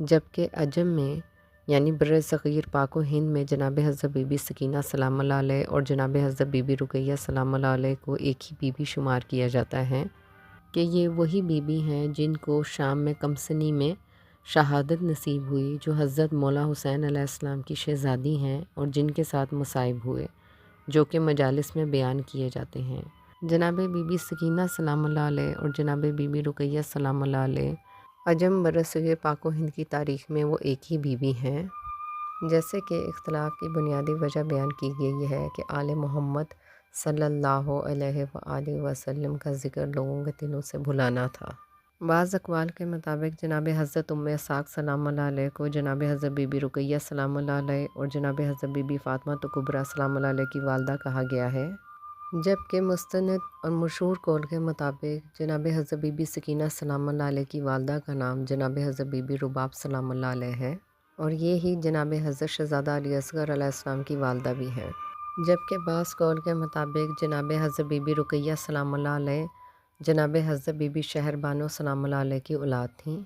جبکہ عجم میں یعنی برصغیر پاک و ہند میں جناب حضرت بی بی سکینہ سلام اللہ علیہ اور جناب حضرت بی بی رقیہ سلام اللہ علیہ کو ایک ہی بی بی شمار کیا جاتا ہے کہ یہ وہی بی بی ہیں جن کو شام میں کمسنی میں شہادت نصیب ہوئی، جو حضرت مولا حسین علیہ السلام کی شہزادی ہیں اور جن کے ساتھ مصائب ہوئے، جو کہ مجالس میں بیان کیے جاتے ہیں۔ جناب بی بی سکینہ سلام اللہ علیہ اور جناب بی بی رقیہ سلام اللہ علیہ عجم برصغیر پاک و ہند کی تاریخ میں وہ ایک ہی بی بی ہیں۔ جیسے کہ اختلاف کی بنیادی وجہ بیان کی گئی ہے کہ آل محمد صلی اللہ علیہ وآلہ وسلم کا ذکر لوگوں کے دلوں سے بھلانا تھا۔ بعض اقوال کے مطابق جناب حضرت ام اسحاق سلام اللہ علیہ کو جناب حضرت بی بی رقیہ سلام اللہ علیہ اور جناب حضرت بی بی فاطمہ کبریٰ سلام اللہ علیہ کی والدہ کہا گیا ہے، جبکہ مستند اور مشہور قول کے مطابق جناب حضرت بی بی سکینہ سلام اللہ علیہ کی والدہ کا نام جناب حضرت بی بی رباب سلام اللہ علیہ ہے، اور یہ ہی جناب حضرت شہزادہ علی اصغر علیہ السلام کی والدہ بھی ہیں۔ جبکہ بعض قول کے مطابق جناب حضرت بی بی رقیہ سلام اللہ علیہ جناب حضرت بی بی شہر بانو سلام اللہ علیہ کی اولاد تھیں،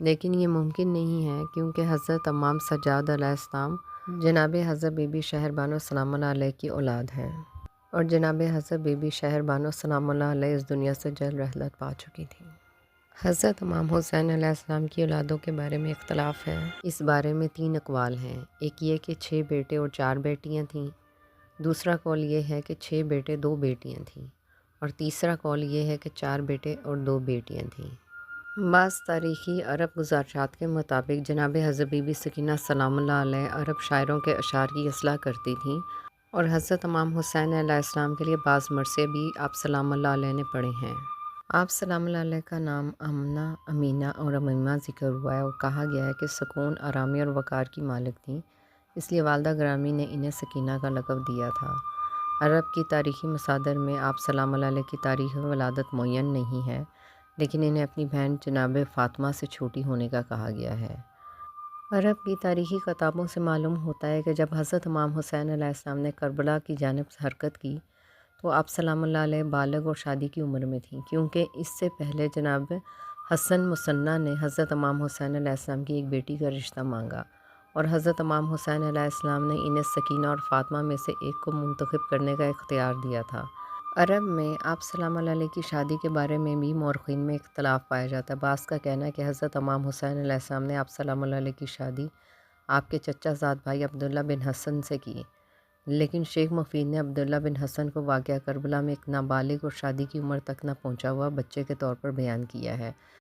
لیکن یہ ممکن نہیں ہے کیونکہ حضرت امام سجاد علیہ السلام جناب حضرت بی بی شہر بانو سلام اللہ علیہ کی اولاد ہیں، اور جناب حضرت بی بی شہر بانو سلام اللہ علیہ اس دنیا سے جلد رحلت پا چکی تھیں۔ حضرت امام حسین علیہ السلام کی اولادوں کے بارے میں اختلاف ہے۔ اس بارے میں 3 اقوال ہیں۔ ایک یہ کہ 6 بیٹے اور 4 بیٹیاں تھیں، دوسرا قول یہ ہے کہ 6 بیٹے 2 بیٹیاں تھیں، اور تیسرا قول یہ ہے کہ 4 بیٹے اور 2 بیٹیاں تھیں۔ بعض تاریخی عرب گزارشات کے مطابق جناب حضرت بی بی سکینہ سلام اللہ علیہ عرب شاعروں کے اشعار کی اصلاح کرتی تھیں، اور حضرت امام حسین علیہ السلام کے لیے بعض مرثیے بھی آپ سلام اللہ علیہ نے پڑھے ہیں۔ آپ سلام اللہ علیہ کا نام آمنہ، امینہ اور امیمہ ذکر ہوا ہے، اور کہا گیا ہے کہ سکون، آرامی اور وقار کی مالک تھیں، اس لیے والدہ گرامی نے انہیں سکینہ کا لقب دیا تھا۔ عرب کی تاریخی مصادر میں آپ سلام اللہ علیہ کی تاریخ ولادت معین نہیں ہے، لیکن انہیں اپنی بہن جناب فاطمہ سے چھوٹی ہونے کا کہا گیا ہے۔ عرب کی تاریخی کتابوں سے معلوم ہوتا ہے کہ جب حضرت امام حسین علیہ السلام نے کربلا کی جانب حرکت کی تو آپ سلام اللہ علیہ بالغ اور شادی کی عمر میں تھیں، کیونکہ اس سے پہلے جناب حسن مثنیٰ نے حضرت امام حسین علیہ السلام کی ایک بیٹی کا رشتہ مانگا، اور حضرت امام حسین علیہ السلام نے انہیں سکینہ اور فاطمہ میں سے ایک کو منتخب کرنے کا اختیار دیا تھا۔ عرب میں آپ سلام اللہ علیہ کی شادی کے بارے میں بھی مورخین میں اختلاف پایا جاتا ہے۔ بعض کا کہنا ہے کہ حضرت امام حسین علیہ السلام نے آپ سلام اللہ علیہ کی شادی آپ کے چچا زاد بھائی عبداللہ بن حسن سے کی، لیکن شیخ مفید نے عبداللہ بن حسن کو واقعہ کربلا میں ایک نابالغ اور شادی کی عمر تک نہ پہنچا ہوا بچے کے طور پر بیان کیا ہے۔